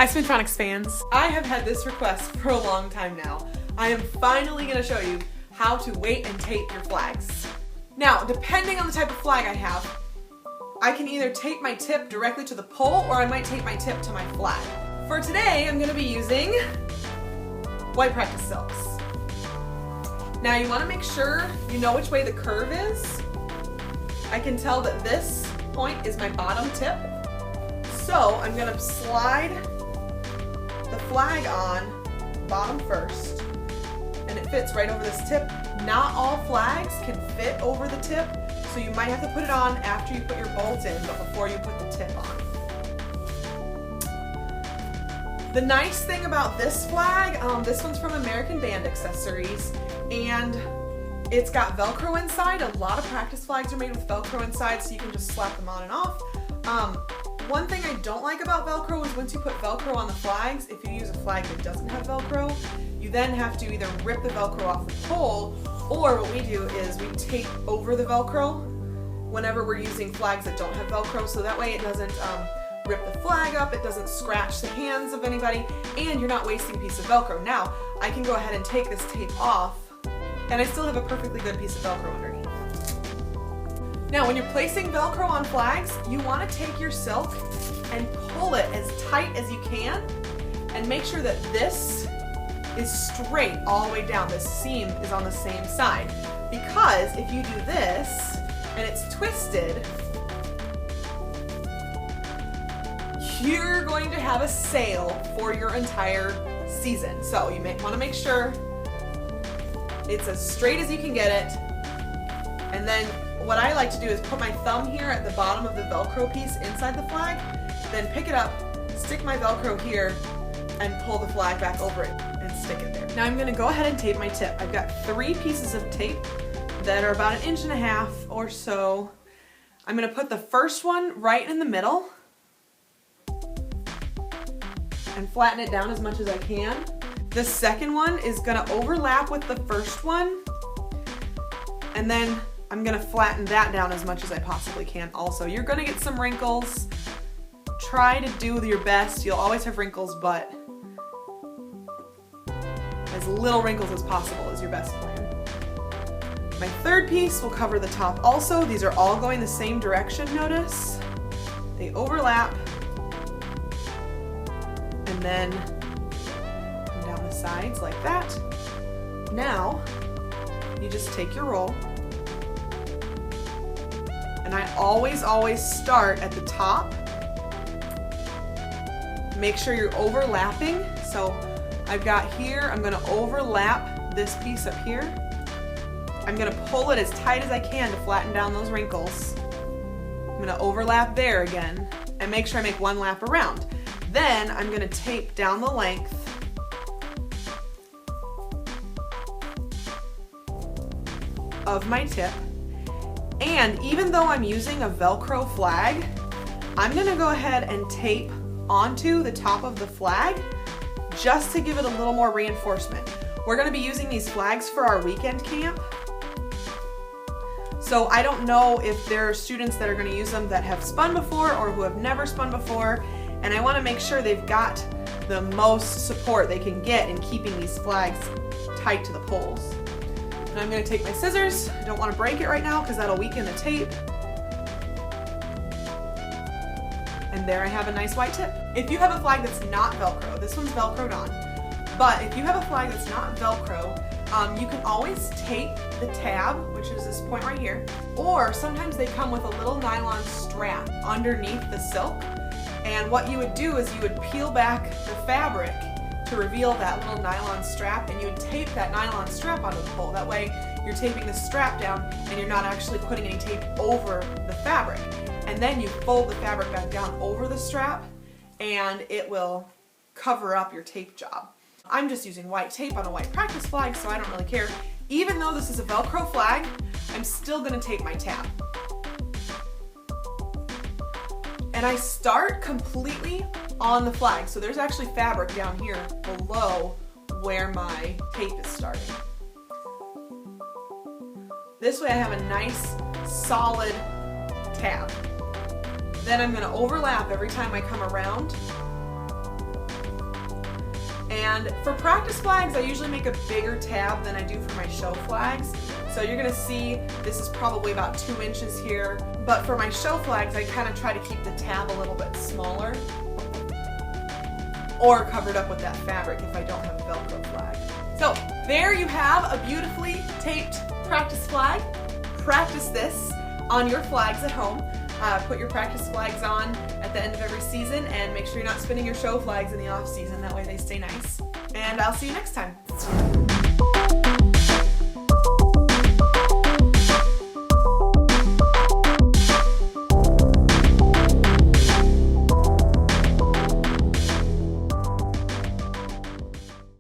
Hi Spintronics fans. I have had this request for a long time now. I am finally going to show you how to weight and tape your flags. Now, depending on the type of flag I have, I can either tape my tip directly to the pole or I might tape my tip to my flag. For today, I'm going to be using white practice silks. Now you want to make sure you know which way the curve is. I can tell that this point is my bottom tip. So I'm going to slide the flag on bottom first, and it fits right over this tip. Not all flags can fit over the tip, so you might have to put it on after you put your bolt in, but before you put the tip on. The nice thing about this flag, this one's from American Band Accessories, and it's got Velcro inside. A lot of practice flags are made with Velcro inside, so you can just slap them on and off. One thing I don't like about Velcro is once you put Velcro on the flags, if you use a flag that doesn't have Velcro, you then have to either rip the Velcro off the pole, or what we do is we tape over the Velcro whenever we're using flags that don't have Velcro, so that way it doesn't rip the flag up, it doesn't scratch the hands of anybody, and you're not wasting a piece of Velcro. Now, I can go ahead and take this tape off, and I still have a perfectly good piece of Velcro underneath. Now, when you're placing Velcro on flags, you want to take your silk and pull it as tight as you can, and make sure that this is straight all the way down. This seam is on the same side, because if you do this and it's twisted, you're going to have a sail for your entire season. So you may want to make sure it's as straight as you can get it. And then what I like to do is put my thumb here at the bottom of the Velcro piece inside the flag, then pick it up, stick my Velcro here, and pull the flag back over it and stick it there. Now I'm going to go ahead and tape my tip. I've got 3 pieces of tape that are about 1.5 inches or so. I'm going to put the first one right in the middle and flatten it down as much as I can. The second one is going to overlap with the first one, and then I'm going to flatten that down as much as I possibly can also. You're going to get some wrinkles. Try to do your best. You'll always have wrinkles, but as little wrinkles as possible is your best plan. My third piece will cover the top also. These are all going the same direction, notice. They overlap, and then come down the sides like that. Now, you just take your roll, and I always start at the top. Make sure you're overlapping. So I've got here, I'm going to overlap this piece up here. I'm going to pull it as tight as I can to flatten down those wrinkles. I'm going to overlap there again and make sure I make one lap around. Then I'm going to tape down the length of my tip. And even though I'm using a Velcro flag, I'm going to go ahead and tape onto the top of the flag just to give it a little more reinforcement. We're going to be using these flags for our weekend camp. So I don't know if there are students that are going to use them that have spun before or who have never spun before, and I want to make sure they've got the most support they can get in keeping these flags tight to the poles. And I'm going to take my scissors. I don't want to break it right now because that'll weaken the tape. And there I have a nice white tip. If you have a flag that's not Velcro, this one's Velcroed on, but if you have a flag that's not Velcro, you can always tape the tab, which is this point right here, or sometimes they come with a little nylon strap underneath the silk. And what you would do is you would peel back the fabric to reveal that little nylon strap, and you would tape that nylon strap onto the pole. That way you're taping the strap down and you're not actually putting any tape over the fabric. And then you fold the fabric back down over the strap and it will cover up your tape job. I'm just using white tape on a white practice flag, so I don't really care. Even though this is a Velcro flag, I'm still going to tape my tab. And I start completely on the flag. So there's actually fabric down here below where my tape is starting. This way I have a nice solid tab. Then I'm going to overlap every time I come around And for practice flags, I usually make a bigger tab than I do for my show flags. So you're gonna see this is probably about 2 inches here. But for my show flags, I kind of try to keep the tab a little bit smaller or covered up with that fabric if I don't have a Velcro flag. So there you have a beautifully taped practice flag. Practice this on your flags at home. Put your practice flags on at the end of every season and make sure you're not spinning your show flags in the off season. That way they stay nice. And I'll see you next time.